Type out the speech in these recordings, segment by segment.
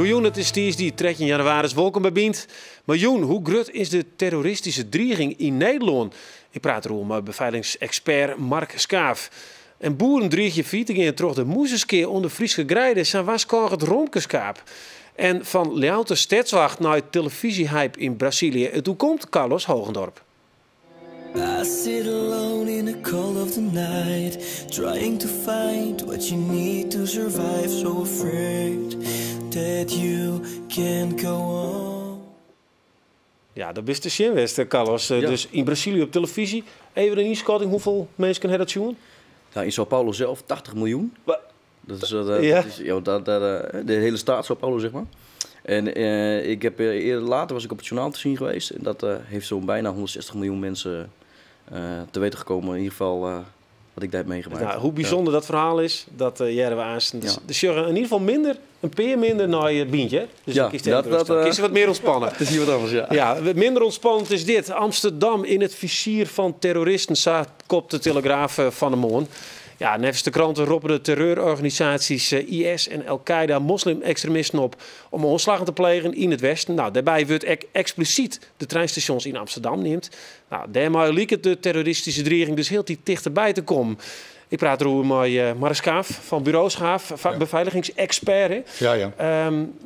Miljoen, het is die 13 januari. Welkom bij Bient. Miljoen, hoe groot is de terroristische dreiging in Nederland? Ik praat erover met beveiligingsexpert Mark Schaaf. En boeren dreigen fieten gaan terug de moezeskeer onder Friese grijden. Zijn was het romkeskaap. En van louter stadswacht naar televisiehype in Brazilië. En toen komt Carlos Hogendorp. I sit alone in the cold of the night, trying to find what you need to survive. So afraid that you can't go on. Ja, dat is de zinwest, Carlos. Ja. Dus in Brazilië op televisie. Even een inschatting, hoeveel mensen hebben dat zien? Nou, in São Paulo zelf 80 miljoen. Dat is, de hele staat São Paulo, zeg maar. En ik heb later was ik op het journaal te zien geweest. En dat heeft zo'n bijna 160 miljoen mensen te weten gekomen. In ieder geval wat ik daar heb meegemaakt. Nou, hoe bijzonder dat verhaal is, dat jaren we aanstaan. Dus je in ieder geval een peer minder naar je Bientje. Dus ja, kies je wat meer ontspannen. Het is hier wat anders, ja. Ja, minder ontspannend is dit. Amsterdam in het vizier van terroristen, kopt de Telegraaf van de Moon. Ja, nevens de kranten roepen de terreurorganisaties IS en Al-Qaeda moslim-extremisten op om ontslagen te plegen in het Westen. Nou, daarbij wordt expliciet de treinstations in Amsterdam neemt. Nou, daarmee lijkt de terroristische dreiging dus heel dichterbij te komen. Ik praat erover met Mark Schaaf van Bureau Schaaf, beveiligingsexpert. Ja.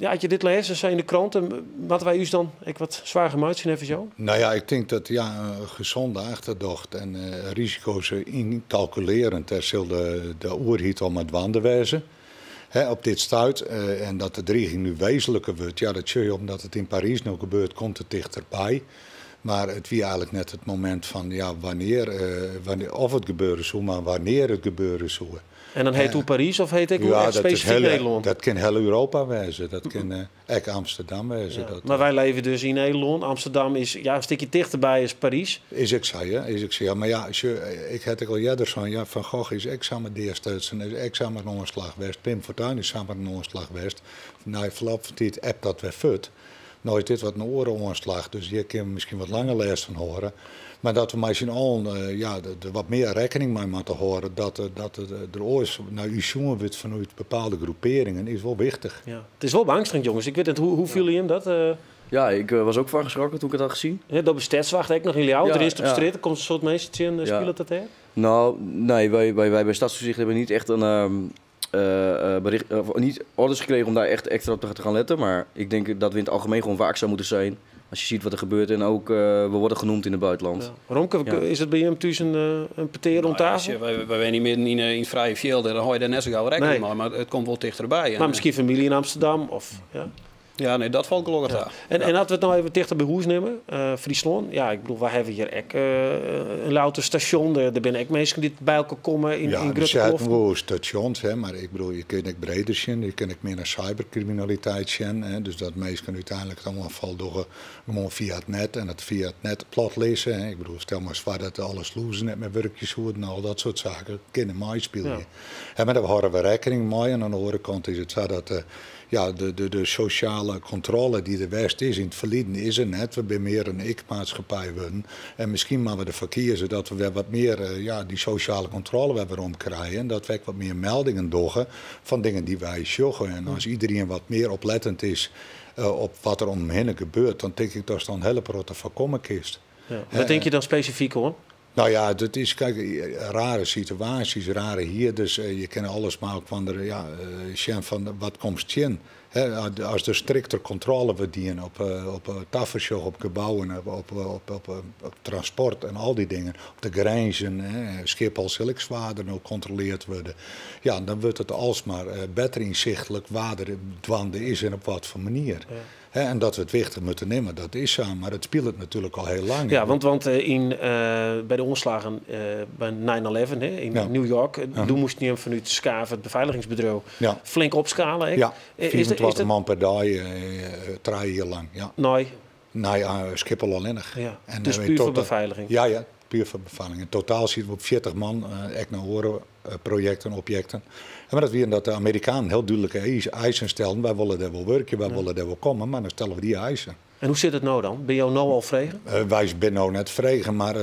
Had je dit lezen, zijn in de kranten, wat wij u dan wat zwaar gemaakt zien even zo? Nou ja, ik denk dat gezonde achterdocht en risico's incalculerend zal de oerhiet om het wanden wezen. Op dit stuit en dat de dreiging nu wezenlijker wordt, ja, dat zie je omdat het in Parijs nog gebeurt, komt het dichterbij. Maar het was eigenlijk net het moment van wanneer of het gebeuren zou, maar wanneer het gebeuren zou. En dan heet hoe Parijs of heet ik specifiek Nederland? Dat kan heel Europa wezen, dat kan ook Amsterdam wezen. Ja, maar wij leven dus in Nederland. Amsterdam is een stukje dichterbij als Parijs. Is ik zei, maar ja, ik had al eerder zo'n Van Gogh is examen deerstuitsen, is examen onslag West, Pim Fortuyn is samen onslag West. Nou, verloop van tijd app dat weer fut. Nou is dit wat een orenonslag, dus hier kunnen we misschien wat langer les van horen. Maar dat we misschien al er wat meer rekening mee moeten horen dat er ooit naar u jongen wordt vanuit bepaalde groeperingen is wel wichtig. Ja. Het is wel beangstigend, jongens. Ik weet niet, hoe viel je hem dat? Ja, ik was ook van geschrokken toen ik het had gezien. Ja, dat bestadswacht ik nog in jou. Er is op straat, komt een soort mensen in, spelen dat hè? Nou, nee, wij bij Stadsverzicht hebben niet echt een niet orders gekregen om daar echt extra op te gaan letten. Maar ik denk dat we in het algemeen gewoon waakzaam moeten zijn. Als je ziet wat er gebeurt en ook we worden genoemd in het buitenland. Ja. Romke, is het bij hem thuis een peteer rond tafel? Wij zijn niet meer in het vrije veld, dan hou je daar net zo gauw rekening mee. Maar het komt wel dichterbij. Maar misschien familie in Amsterdam? Of, ja. Ja, nee, dat valt gelukkig aan. En laten we het nou even dichter bij Hoes nemen. Friesland. Ja, ik bedoel, wij hebben hier ook een louter station. Er zijn ook mensen die bij elkaar komen in grote kloften. Ja, wel stations, hè, maar ik bedoel, je kunt ook breder zien. Je kunt ook meer naar cybercriminaliteit zien. Hè, dus dat mensen uiteindelijk allemaal valt door gewoon via het net. En het via het net plat lezen. Hè. Ik bedoel, stel maar zwaar dat alles lozen net met werkjes hoort en al dat soort zaken. Kunnen mij spelen. Ja. Maar daar houden we rekening mee. En aan de andere kant is het zo dat de sociale controle die er West is in het verleden is er net. We zijn meer een ik-maatschappij worden. En misschien maar we ervoor kiezen dat we weer wat meer die sociale controle weer omkrijgen. En dat we wat meer meldingen doen van dingen die wij joggen. En als iedereen wat meer oplettend is op wat er om hem heen gebeurt, dan denk ik dat het dan een hele grote voorkomen is. Ja. Wat denk je dan specifiek hoor? Nou ja, dat is, kijk, rare situaties, rare hier. Dus je kent alles maar ook van van wat komt in. Als er strikter controle wordt die op tafershow, op gebouwen, op transport en al die dingen, op de grenzen, Schiphol zulk zwaarder ook gecontroleerd worden. Ja, dan wordt het alsmaar beter inzichtelijk waar er dwande is en op wat voor manier. Ja. En dat we het wichtig moeten nemen, dat is zo. Maar het speelt natuurlijk al heel lang. Ja, want bij de omslagen bij 9/11 in New York, toen moest je hem vanuit Schaaf, het beveiligingsbureau, flink opschalen. Ja, 24 man per dag, 3 jaar lang. Ja. Nee, Schiphol alleen nog. Ja. En dus puur voor beveiliging? Ja, puur voor beveiliging. In totaal zitten we op 40 man, echt naar horen, projecten, objecten. Maar dat weer dat de Amerikanen heel duidelijke eisen stellen. Wij willen daar wel werken, wij willen daar wel komen, maar dan stellen we die eisen. En hoe zit het nou dan? Ben je nou al vregen? Wij zijn nou net vregen, maar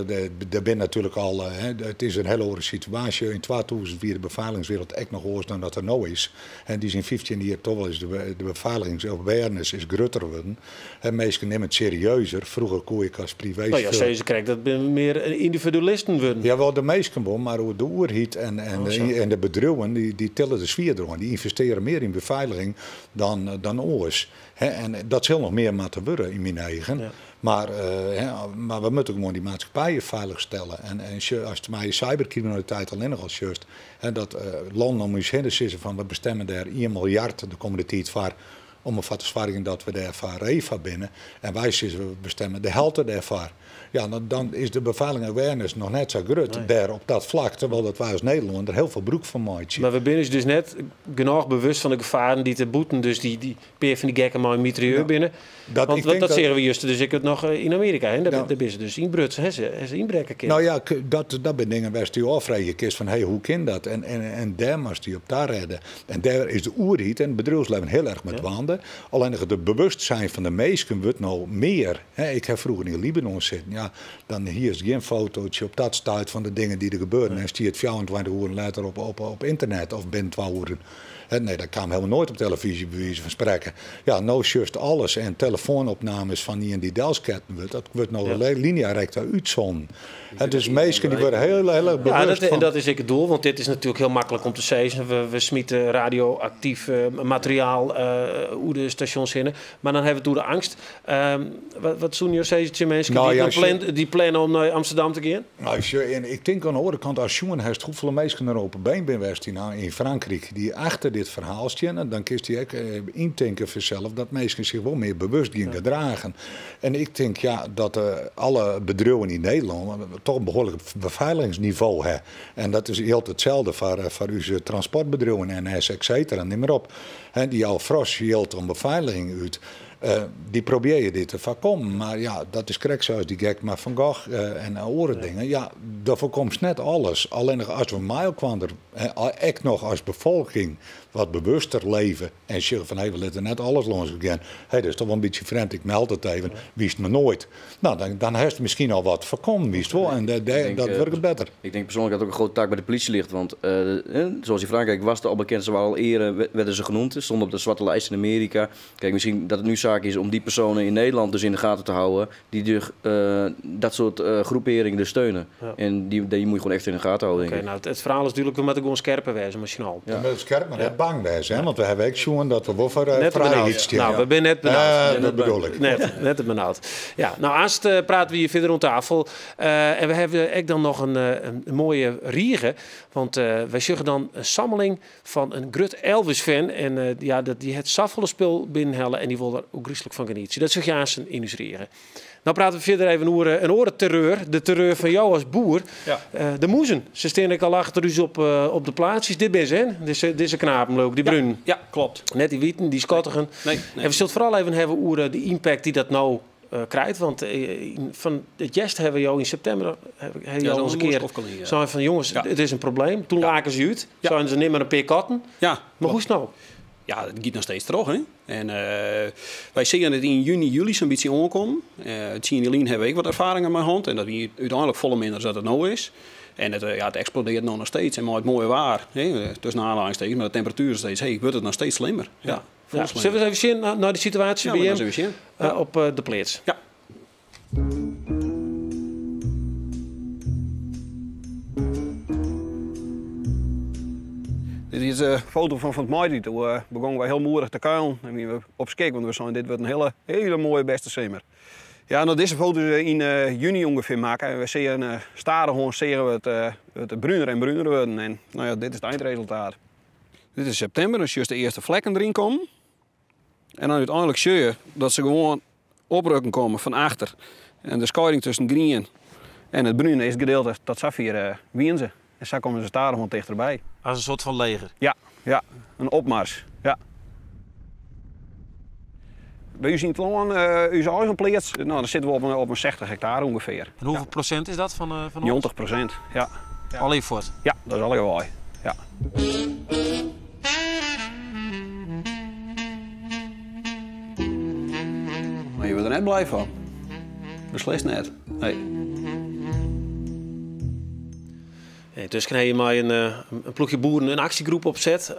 er ben natuurlijk al. Het is een hele andere situatie. In 2004 de beveiligingswereld echt nog hoors dan dat er nou is. En die is in 15 jaar toch wel eens de beveiligingsawareness is groter geworden. En mensen nemen het serieuzer. Vroeger kon ik als privé. Nou ja, ze krijgt dat meer individualisten worden. Ja, wel de meesten wel, maar de oerhiet en de bedrijven die tellen de sfeer door. Die investeren meer in beveiliging dan oors. En dat zal nog meer moeten worden in mijn eigen. Ja. Maar we moeten gewoon die maatschappijen veilig stellen. En als het mij cybercriminaliteit alleen nog als juist. Dat landen om ons heen zitten van we bestemmen daar 1 miljard de komende tijd voor. Om een verzwaring dat we daar van REVA binnen. En wij zitten we bestemmen de helft daarvoor. Ja, dan is de beveiliging awareness nog net zo groot daar op dat vlak. Terwijl dat wij als Nederland er heel veel broek van maken. Maar we zijn dus net genoeg bewust van de gevaren die te boeten. Dus die peer van die gekken maar een mitrailleur binnen. Dat zeggen we juist dus ik het nog in Amerika. Hè? Daar ben ze dus inbruts. Ze inbreken kind. Nou ja, dat ben dingen waar je afvragen kiest van hoe kan dat? En daar moest je op daar redden. En daar is de oerhiet en het bedrijfsleven heel erg met wanden. Alleen het bewustzijn van de meesten wordt nou meer. Ik heb vroeger in Libanon zitten. Ja, dan hier is geen fotootje op dat staat van de dingen die er gebeuren. En zie je het 24 uur later op internet of binnen 2 uur. Nee, dat kwam helemaal nooit op televisie bij wijze van spreken. Ja, nou just alles en telefoonopnames van die Delsketten wordt. Dat wordt nou lineairect uitzonden. Dus meesten die worden heel bewust van. En dat is het doel, want dit is natuurlijk heel makkelijk om te zeggen. We smieten radioactief materiaal hoe de stations in. Maar dan hebben we door de angst. Wat doen je mensen die plannen om naar Amsterdam te gaan? Nou, ik denk aan de andere kant, als jongen heeft hoeveel mensen er op een been ben geweest in Frankrijk die achter dit verhaal staan, dan kiest hij ook indenken voor zichzelf dat mensen zich wel meer bewust gaan gedragen. En ik denk dat alle bedrijven in Nederland toch een behoorlijk beveiligingsniveau hebben. En dat is heel hetzelfde voor onze transportbedrijven, NS, et cetera, neem maar op. Die al fros hield om beveiliging uit. Die probeer je dit te voorkomen. Maar ja, dat is correct zoals die gek maar Van Gogh en andere dingen. Ja, dat voorkomt net alles. Alleen als we mij kwamen, ik nog als bevolking wat bewuster leven en zeggen van we laten net alles los gaan. Dat is toch wel een beetje vreemd, ik meld het even, wist me nooit. Nou, dan heeft het misschien al wat voorkomen, wist wel. En dat werkt beter. Ik denk persoonlijk dat ook een grote taak bij de politie ligt. Want zoals in Frankrijk was het al bekend, ze waren al eerder, werden ze genoemd. Ze stonden op de zwarte lijst in Amerika. Kijk, misschien dat het nu zaak is om die personen in Nederland dus in de gaten te houden. Die dat soort groeperingen dus steunen. Ja. En die moet je gewoon echt in de gaten houden. Oké, nou, het verhaal is natuurlijk, we moeten gewoon scherper wezen, machinaal. Ja, scherp, maar net bang wezen, hè? Want we hebben ook zo'n dat we wel voor vrijheid stellen. Nou, we zijn net benauwd. Dat bedoel ik. Net benauwd. Ja, nou, aanst praten we hier verder rond tafel. En we hebben ook dan nog een mooie riege. Want wij zeggen dan een sammeling van een grut Elvis-fan. En die het zoveel spul binnenhellen en die wil er ook griezelig van genieten. Dat zeg je aan zijn illustreren. Nou praten we verder even over een orenterreur. De terreur van jou als boer. Ja. De moezen. Ze staan al achter u op de plaatsjes. Dit ben ze, hè? Deze knapen ook, die bruinen. Ja, klopt. Net die wieten, die skottigen. Nee. En we zullen vooral even hebben over de impact die dat nou krijgt. Want van het jest hebben we jou in september jou eens een keer zijn van jongens, het is een probleem. Toen laken ze uit. Zijn ze niet meer een paar katten. Ja. Maar hoe is het nou? Ja, het gaat nog steeds terug. Hè? En wij zien het in juni, juli zo'n beetje aankomen. Het zien jullie hebben ik wat ervaringen met hand. En dat we uiteindelijk volle minder dat het nou is. En het explodeert nog steeds. En maar het mooie waar. Tussen aanhalingstekens, maar de temperatuur steeds. Wordt het nog steeds slimmer. Ja. Zullen we eens even zien naar de situatie bij hem op de plaats? Ja. Dit is een foto van het maaide. Toen begonnen wij heel moeilijk te kuilen. En we op skik, want we zeiden dit wordt een hele mooie beste zomer. Ja, nou deze foto in juni ongeveer maken. En we zien staren gewoon zeggen we het bruiner en bruiner worden. En nou ja, dit is het eindresultaat. Dit is september, dus juist de eerste vlekken erin komen. En dan uiteindelijk zie je dat ze gewoon oprukken komen van achter. En de scheiding tussen het groen en het bruin is het gedeelte dat saffier wien ze. En zo komen ze staren gewoon dichterbij. Als een soort van leger? Ja, een opmars. Ja. Bij u zien het gewoon, uw eigen plaats, nou, dan zitten we op een 60 hectare ongeveer. En hoeveel procent is dat van 90%, ja. Alle voort? Ja, dat is alle waai. Ja. Maar je wordt er net net blij van. Beslist net. Nee. Ja, dus kan je maar een ploegje boeren een actiegroep opzet,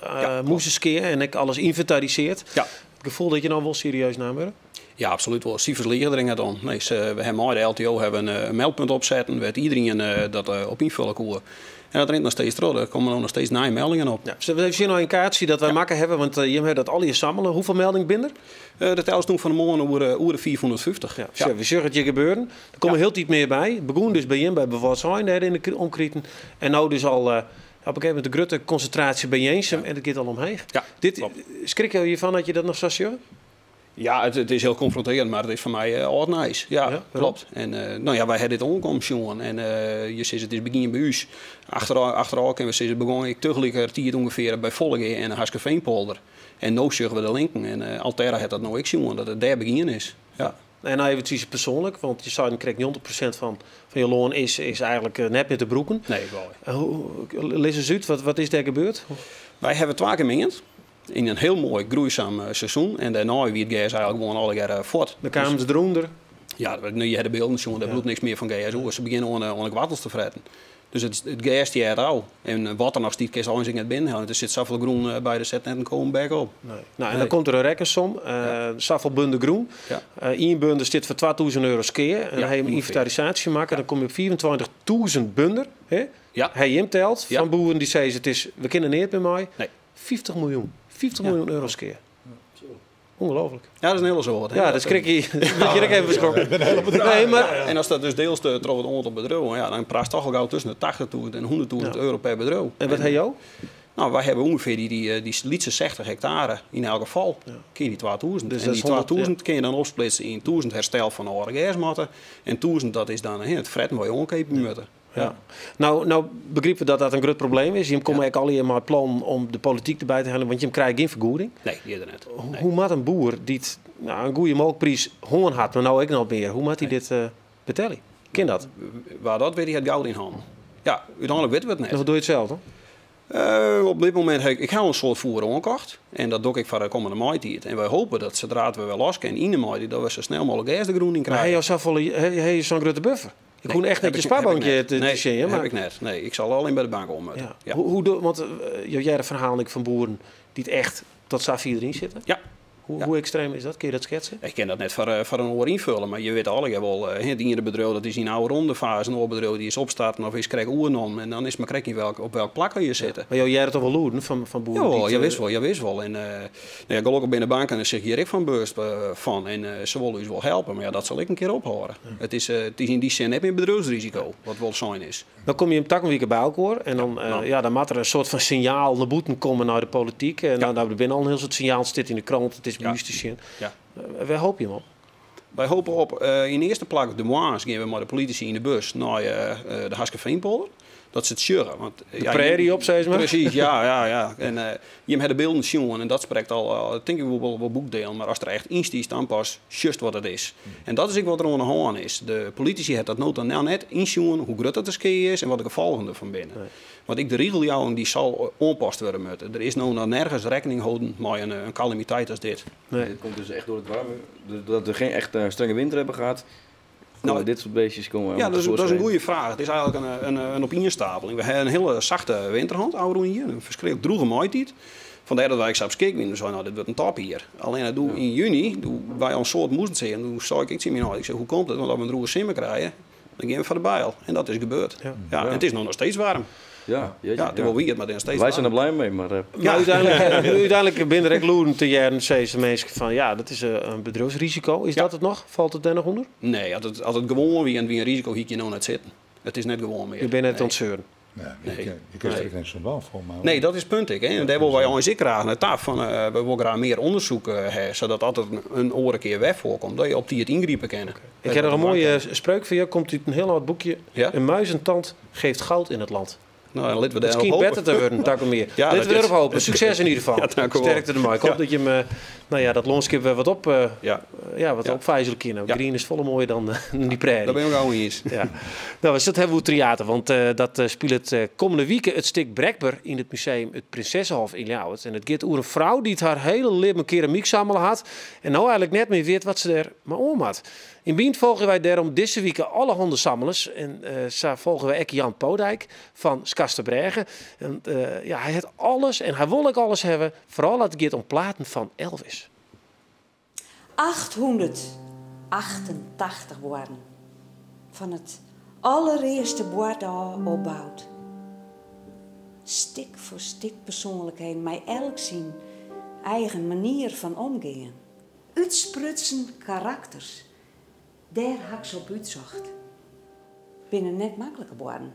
moesenskeer en ik alles inventariseert. Ja. Het gevoel dat je nou wel serieus naar bent? Ja, absoluut wel. Cijfers liggen er in dan. Nee, we hebben bij de LTO hebben een meldpunt opzetten, werd iedereen dat op invullen kon. En dat rent nog steeds terug. Er komen nog steeds nieuwe meldingen op. Ja, dus we zien nou een kaartje dat wij makken hebben, want je hebt dat al je sammelen. Hoeveel meldingen binnen? De tels toen van de morgen over de 450. Ja. We zeggen het je gebeuren. Er komen heel iets meer bij. Begon dus bij je bij Bewustzijn in de omkrieten. En nou dus al op een gegeven moment de grote concentratie bij Jensum en het gaat al omheen. Ja, schrik je hiervan dat je dat nog zo zegt? Ja, het is heel confronterend, maar het is voor mij altijd nice. Ja, klopt. En wij hebben dit onkomst, jongen. En je ziet het is begin bij u. Achteraf en we zien het begon ik tegelijkertijd ongeveer bij Volge en Haskeveenpolder. En nu zeggen we de linken. En Altera had dat nou ik jongen, dat het daar begin is. Ja. En nou even het persoonlijk, want je zou dan krijg 90% van je loon is eigenlijk net met de broeken. Nee, wel. Lees eens uit, wat is daar gebeurd? Wij hebben 2 keer mingend. In een heel mooi groeizaam seizoen. En daarna wie het gas eigenlijk gewoon alle keer voort. Dan kwamen ze eronder. Ja, nu je de beelden, jongen, daar bloedt niks meer van gas. Ze beginnen aan wattels te fretten. Dus het gas die het al. En wat er nog steeds keer zo in het binnen. Er zit zoveel groen bij de set net en komen back op. Nee. Nou, en dan komt er een rekkensom. Zoveel bunden groen. Ja. Eén bundel zit voor €2000 keer. En dan ga je een inventarisatie maken. Dan kom je op 24.000 bunder. Ja. Hij intelt van boeren die zeggen we kunnen niet bij mij. Nee. 50 miljoen. 50 miljoen euro's keer. Ongelooflijk. Ja, dat is een hele soort. Ja, dat schrik je. Dat je er even beschrokken. Nee, maar... En als dat dus deels terug het aantal bedrijven, ja, dan praat toch al gauw tussen de 80.000 en 100.000 euro per bedrijf. En wat heb je? Nou, wij hebben ongeveer die lietse 60 hectare in elk geval. Ja. Kun je die 2000. Dus en die 2000 kun je dan opsplitsen in 1000 herstel van de oude gasmatten. En 1000 dat is dan het fretten waar je omkepen moet. Ja. Nou begrijpen we dat een groot probleem is. Je komt eigenlijk al maar plan om de politiek erbij te halen, want je krijgt geen vergoeding. Nee, die er net. Nee. Hoe moet een boer die een goede melkprijs honger had, maar nou ik nog meer, hoe moet hij dit betalen? Ken dat? Waar dat weet hij het goud in handen. Ja, uiteindelijk weten we het net. En wat doe je het zelf dan? Op dit moment ik ga een soort voeren aankocht. En dat doe ik voor de komende maand. En wij hopen dat zodra we wel los kunnen in de maand, dat we zo snel mogelijk gas de groen in krijgen. Maar hij is zo'n grote buffer. Ik kon echt net je spaarbankje te zien. Nee, heb ik net. Nee, ik zal alleen bij de bank om. Ja. Want jij hebt verhaal van boeren die het echt tot Safie erin zitten. Ja. Hoe extreem is dat? Kun je dat schetsen? Ik kan dat net voor een oor invullen, maar je weet alle wel, het ene bedrijf dat is in een oude rondefase, een bedrijf die is opstarten of is krijg oernom en dan is maar krijg je op welk plak je zitten. Maar jij hebt toch wel loeren van boeren? Ja, je wist wel. En gelukkig binnen de bank en zeg je er van bewust van en ze willen dus wel helpen, maar ja, dat zal ik een keer ophouden. Ja. Het is in die zin net meer bedrijfsrisico, wat wel zijn is. Dan kom je een takkenweek bij elkaar en dan, dan moet er een soort van signaal naar boeten komen naar de politiek. En dan er binnen al een heel soort signaal zit in de krant, het is bewust te zien. Ja. Waar hoop je op? Wij hopen op in de eerste plek de moa's gaan we met de politici in de bus naar de Haskeveenpolder. Dat ze het sjurren. De prairie op, zei ze maar. Precies, ja. En je hebt de beelden zien en dat spreekt al, denk ik wel boekdeel. Maar als er echt instiest, dan pas just wat het is. En dat is ook wat er aan de hand is. De politici hebben dat nota net inzien hoe groot het is en wat de gevolgen ervan binnen. Nee. Want ik de regeljouwing die zal onpast worden moeten. Er is nou nergens rekening houden met een calamiteit als dit. Nee. Dit komt dus echt door het warme. Dat we geen echt strenge winter hebben gehad. Nou, dit soort beestjes komen. Ja, dat is een goede vraag. Het is eigenlijk een opiniestapeling. We hebben een hele zachte winterhand, oude hier. Een verschrikkelijk droege maaitijd. Vandaar dat wij op skik winnen. Dus dit wordt een top hier. Alleen in juni, wij een soort moesten zeggen. Toen zei ik zien ik zeg, hoe komt het? Want als we een droege simmer krijgen, dan gaan we voor de bijl. En dat is gebeurd. Ja. En het is nog steeds warm. Ja, het is wel weird, maar het is steeds wij zijn er blij mee, maar... uiteindelijk binnen de loeren te jaren zeggen ze mensen van dat is een bedrijfsrisico. Is dat het nog? Valt het daar nog onder? Nee, als het gewoon wie een risico hier je nou net zitten. Het is net gewoon meer. Je bent net ontzeuren. Je kunt er geen zo'n bal voor maken. Nee, dat is het punt. En daar willen wij ons ik graag naar taf van. We willen graag meer onderzoek hebben, zodat altijd een oren keer weg voorkomt. Dat je op die het ingrijpen kennen. Ik heb er een mooie spreuk voor je. Komt uit een heel oud boekje. Ja? Een muizentand geeft goud in het land. Nou, laten we daar misschien beter te worden, tak meer. Ja, laten we erop hopen. Succes in ieder geval. Ja, dank u wel. Sterkte ermee. Ik hoop dat je hem, dat landschap weer wat op, wat Ja. opvijzelen kunnen. Ja. Green is volle mooier dan die prairie. Daar ben ik ook eens. Ja. Nou, dat hebben we theater, want dat speelt het komende week het stuk Brekber in het museum het Prinsessenhof in Ljouwert. En het gaat over een vrouw die het haar hele leven keramiek samelen had en nou eigenlijk net meer weet wat ze er maar om had. In Bient volgen wij daarom deze week alle handen sammelers en zo volgen wij ook Jan Podijk van Skasterbregen. En hij heeft alles en hij wil ook alles hebben, vooral als het gaat om platen van Elvis. 888 woorden van het allereerste woord opbouwd. Stik voor stik persoonlijkheid, mij elk zijn eigen manier van omgaan. Uitsprutsen karakters, daar had ze op uitzocht. Binnen net makkelijke woorden.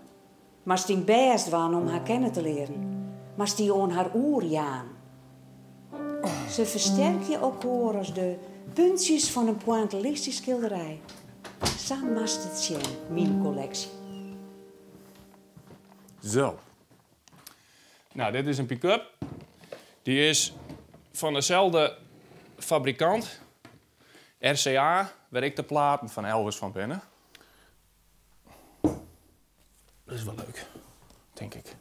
Maar die best waren om haar kennen te leren. Maar die on haar oer jaan. Ze versterk je ook hoor als de puntjes van een pointillistische schilderij. Samen mast het zien, mijn collectie. Zo. Nou, dit is een pick-up. Die is van dezelfde fabrikant. RCA, waar ik de platen van Elvis van binnen. Dat is wel leuk, denk ik.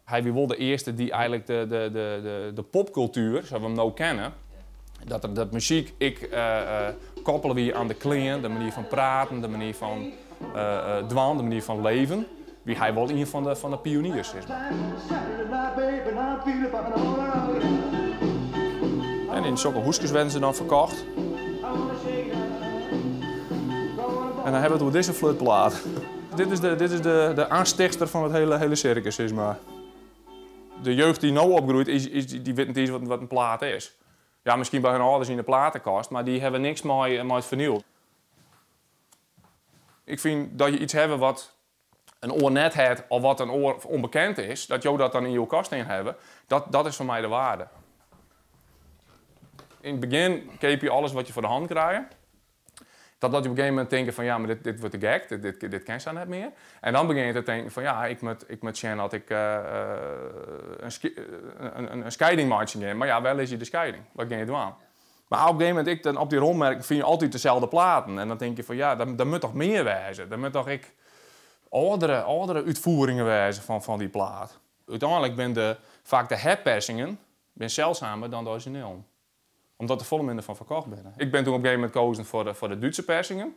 Hij was wel de eerste die eigenlijk de popcultuur, zoals we hem nou kennen, dat muziek koppelen we aan de klangen, de manier van praten, de manier van dwaan, de manier van leven. Wie hij wel een van de pioniers is. En in zulke hoesjes werden ze dan verkocht. En dan hebben we het over deze flutplaat. Dit is de aanstichtster van het hele circus, is maar. De jeugd die nu opgroeit, die weet niet eens wat een plaat is. Ja, misschien bij hun ouders in de platenkast, maar die hebben niks mooi vernieuwd. Ik vind dat je iets hebt wat een oor net heeft of wat een oor onbekend is, dat jou dat dan in je kast in hebben, dat is voor mij de waarde. In het begin keep je alles wat je voor de hand krijgt. Dat je op een gegeven moment denkt van ja, maar dit wordt te gek, dit ken je net meer. En dan begin je te denken van ja, ik moet zien dat ik een scheiding maak. Maar ja, wel is je de scheiding. Wat ga je doen? Maar op een gegeven moment, dan op die rondmerk vind je altijd dezelfde platen. En dan denk je van ja, daar moet toch meer wijzen. Daar moet toch oudere uitvoeringen wijzen van die plaat. Uiteindelijk ben vaak de herpersingen zeldzamer dan de origineel. Omdat er volle minder van verkocht ben. Ik ben toen op een gegeven moment gekozen voor de Duitse persingen.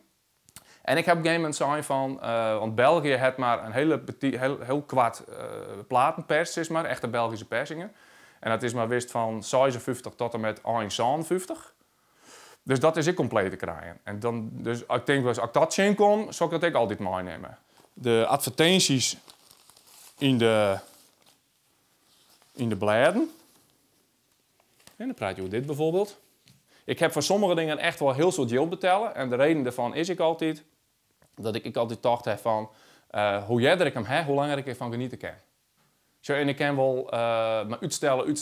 En ik heb op een gegeven moment gezegd van, want België heeft maar een heel kwart platenpers, is maar, echte Belgische persingen. En dat is maar wist van 56 tot en met 51. Dus dat is ik compleet te krijgen. En dan, dus ik denk wel eens, als ik dat zien kon, zou ik dat ik altijd meenemen. De advertenties in de bladen. En dan praat je over dit bijvoorbeeld. Ik heb voor sommige dingen echt wel heel veel geld betalen. En de reden daarvan is ik altijd dat ik altijd dacht heb van hoe jij er hem hebt, hoe langer ik ervan genieten kan. Zo, en ik kan wel maar uitstellen,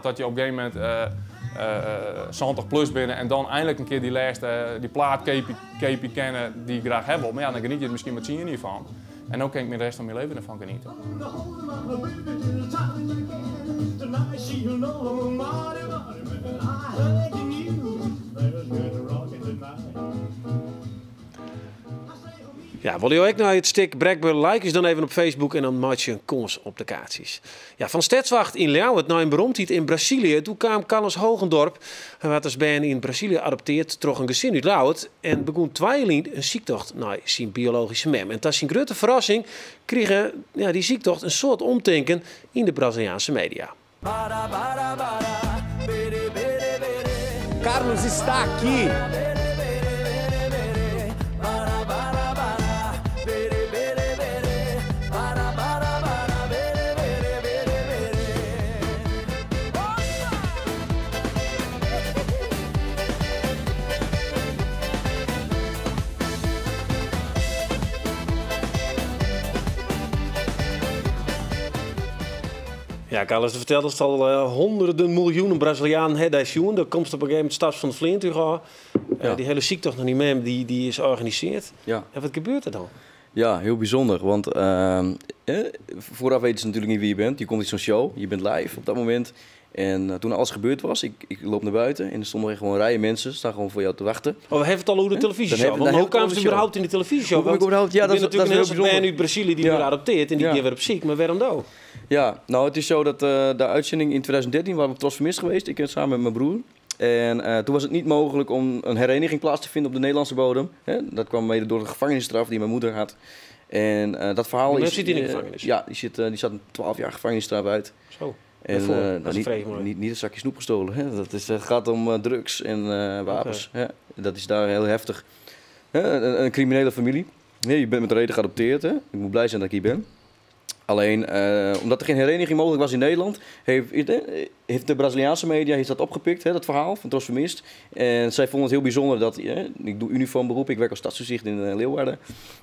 tot je op een gegeven moment 70 plus binnen en dan eindelijk een keer die plaat keepie kennen die ik graag heb. Maar ja, dan geniet je er misschien met zien van. En dan kan ik me de rest van mijn leven ervan genieten. Ja, wil je ook naar het stuk Brekber like is dan even op Facebook en dan maak je een kans op de kaartjes. Ja, van Stedswacht in Ljouwert naar een beroemdheid in Brazilië. Toen kwam Carlos Hogendorp, hij werd als ben in Brazilië adopteerd, trok een gezin uit Ljouwert en begon tweeling een ziektocht naar zijn biologische mem. En tot zijn grote verrassing kregen die ziektocht een soort omdenken in de Braziliaanse media. Carlos está aqui. Ja, Carlos, je vertelde het al, honderden miljoenen Brazilianen hebben deze jongen. Er komt op een gegeven moment start van de Vlint. Die hele ziektocht naar die mem die is georganiseerd. Ja. En wat gebeurt er dan? Ja, heel bijzonder. Want vooraf weten ze natuurlijk niet wie je bent. Je komt in zo'n show, je bent live op dat moment. En toen alles gebeurd was, ik loop naar buiten en er stonden er gewoon rijen mensen, staan gewoon voor jou te wachten. Oh, we hebben het al over de televisieshow. Want hoe kwamen ze überhaupt in de televisieshow? Ja, dat is natuurlijk een heel bijzonder. uit Brazilië die weer adopteert en die weer op ziek, maar waarom dan? Ja, nou het is zo dat de uitzending in 2013 waren we trots vermist geweest. Ik samen met mijn broer. En toen was het niet mogelijk om een hereniging plaats te vinden op de Nederlandse bodem. Dat kwam mede door de gevangenisstraf die mijn moeder had. En dat verhaal is... zit in de gevangenis? Ja, die zat een 12 jaar gevangenisstraf uit. Zo. En niet een zakje snoep gestolen. Hè? Het gaat om drugs en wapens. Ja. Dat is daar heel heftig. Een criminele familie. Je bent met de reden geadopteerd. Hè? Ik moet blij zijn dat ik hier ben. Alleen, omdat er geen hereniging mogelijk was in Nederland, heeft de Braziliaanse media dat opgepikt, dat verhaal van Tros Vermist. En zij vonden het heel bijzonder dat, ik doe uniformberoep, ik werk als stadstoezicht in Leeuwarden.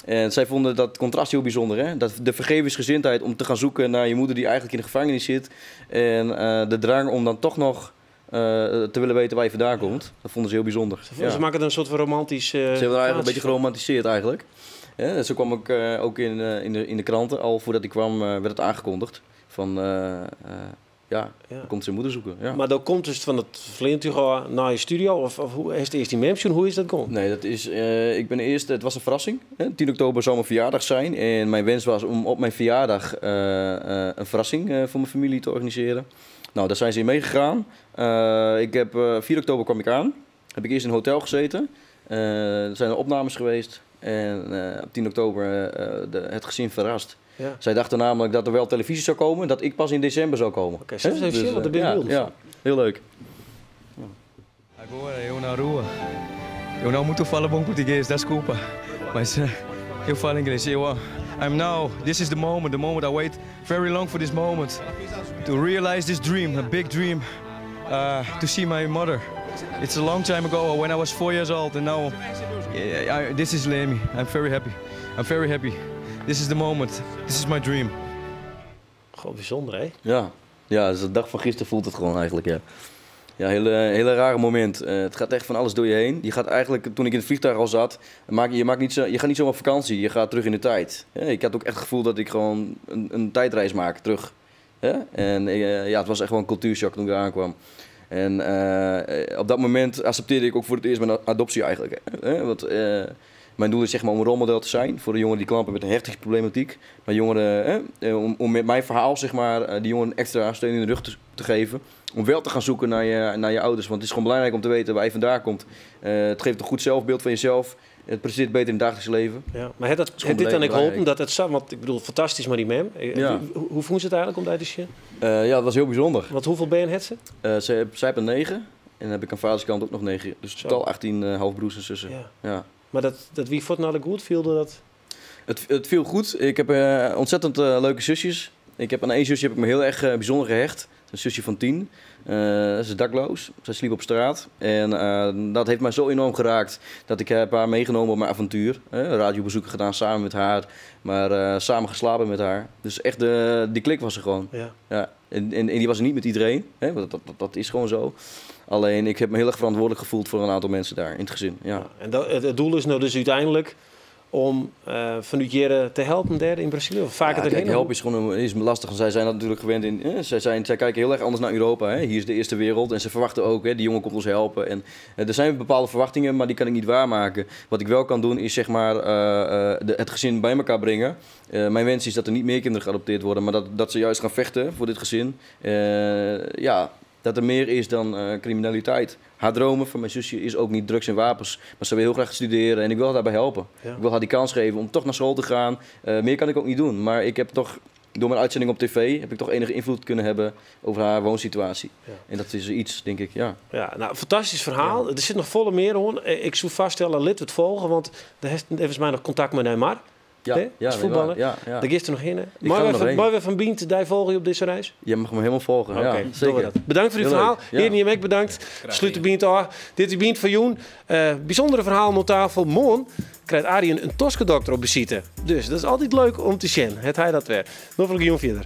En zij vonden dat contrast heel bijzonder, hè? Dat de vergevensgezindheid om te gaan zoeken naar je moeder die eigenlijk in de gevangenis zit. En de drang om dan toch nog te willen weten waar je vandaan komt, dat vonden ze heel bijzonder. Ze maken er een soort van romantisch... ze hebben er eigenlijk een beetje geromantiseerd eigenlijk. Ja, zo kwam ik ook in de kranten, al voordat ik kwam werd het aangekondigd van komt zijn moeder zoeken. Ja. Maar dan komt dus van het Vleentuga naar je studio of hoe is het eerst die memsjoen? Hoe is dat gekomen? Nee, dat is, het was een verrassing. 10 oktober zou mijn verjaardag zijn en mijn wens was om op mijn verjaardag een verrassing voor mijn familie te organiseren. Nou, daar zijn ze in meegegaan. 4 oktober kwam ik aan, heb ik eerst in een hotel gezeten. Er zijn er opnames geweest. En op 10 oktober het gezin verrast. Ja. Zij dachten namelijk dat er wel televisie zou komen, dat ik pas in december zou komen. Oké, zelfs even zien wat er binnen wilde. Ja, heel leuk. Agora eu na rua. Eu não muito falo bom português, desculpa. Mas eu falo inglês. This is the moment I wait very long for this moment. To realize this dream, a big dream. To see my mother. It's a long time ago when I was 4 years old and now this is Lemi. I'm very happy. I'm very happy. This is the moment. This is my dream. Gewoon bijzonder, hè? Ja, dus de dag van gisteren voelt het gewoon eigenlijk, ja. Ja, hele rare moment. Het gaat echt van alles door je heen. Je gaat eigenlijk, toen ik in het vliegtuig al zat, je gaat niet zo op vakantie, je gaat terug in de tijd. Ik had ook echt het gevoel dat ik gewoon een tijdreis maak, terug. En het was echt wel een cultuurshock toen ik daar aankwam. En op dat moment accepteerde ik ook voor het eerst mijn adoptie eigenlijk. Want mijn doel is zeg maar om een rolmodel te zijn voor de jongeren die kampen met een heftige problematiek. Maar jongeren, om met mijn verhaal zeg maar, die jongeren extra steun in de rug te geven. Om wel te gaan zoeken naar je ouders. Want het is gewoon belangrijk om te weten waar je vandaan komt. Het geeft een goed zelfbeeld van jezelf. Het presteert beter in het dagelijks leven. Ja, maar heeft dit dan geholpen dat het want ik bedoel, fantastisch maar die mem. Ja. Hoe voelt ze het eigenlijk om uit te zien? Ja, dat was heel bijzonder. Want hoeveel ben je het ze? Zij heeft er 9 en dan heb ik aan vaderskant ook nog 9. Dus totaal 18 halfbroers en zussen. Ja. Maar dat wie vond nou de goed viel dat? Het viel goed. Ik heb ontzettend leuke zusjes. Ik heb aan één zusje heb ik me heel erg bijzonder gehecht. Een zusje van 10. Ze is dakloos. Zij sliep op straat. En dat heeft mij zo enorm geraakt dat ik heb haar meegenomen op mijn avontuur. Radiobezoeken gedaan samen met haar. Maar samen geslapen met haar. Dus echt, die klik was er gewoon. Ja. En die was er niet met iedereen. Dat is gewoon zo. Alleen ik heb me heel erg verantwoordelijk gevoeld voor een aantal mensen daar in het gezin. Ja. En het doel is nou dus uiteindelijk om vanuit jaren te helpen daar in Brazilië? Of vaker kijk, helpen is gewoon is lastig. Zij zijn natuurlijk gewend in. Zij kijken heel erg anders naar Europa. Hè. Hier is de eerste wereld. En ze verwachten ook, die jongen komt ons helpen. En er zijn bepaalde verwachtingen, maar die kan ik niet waarmaken. Wat ik wel kan doen, is zeg maar het gezin bij elkaar brengen. Mijn wens is dat er niet meer kinderen geadopteerd worden, maar dat ze juist gaan vechten voor dit gezin. Dat er meer is dan criminaliteit. Haar dromen van mijn zusje is ook niet drugs en wapens. Maar ze wil heel graag studeren en ik wil haar daarbij helpen. Ja. Ik wil haar die kans geven om toch naar school te gaan. Meer kan ik ook niet doen. Maar ik heb toch, door mijn uitzending op tv, heb ik toch enige invloed kunnen hebben over haar woonsituatie. Ja. En dat is iets, denk ik, ja. Ja, nou, fantastisch verhaal. Ja. Er zit nog volle meer hoor. Ik zou vaststellen, lid het volgen, want er heeft volgens mij nog contact met Neymar. Als voetballer. Daar gist er nog in. Maar we van Bient, die volgen je op deze reis? Je mag me helemaal volgen. Okay, zeker. Bedankt voor dit verhaal. Heer Niemek, bedankt. Sluit de Bient af. Dit is Bient van Joen. Bijzondere verhaal op tafel. Morgen krijgt Arjen een Toskedokter op visite. Dus dat is altijd leuk om te zien. Het hij dat weer. Nog een verder.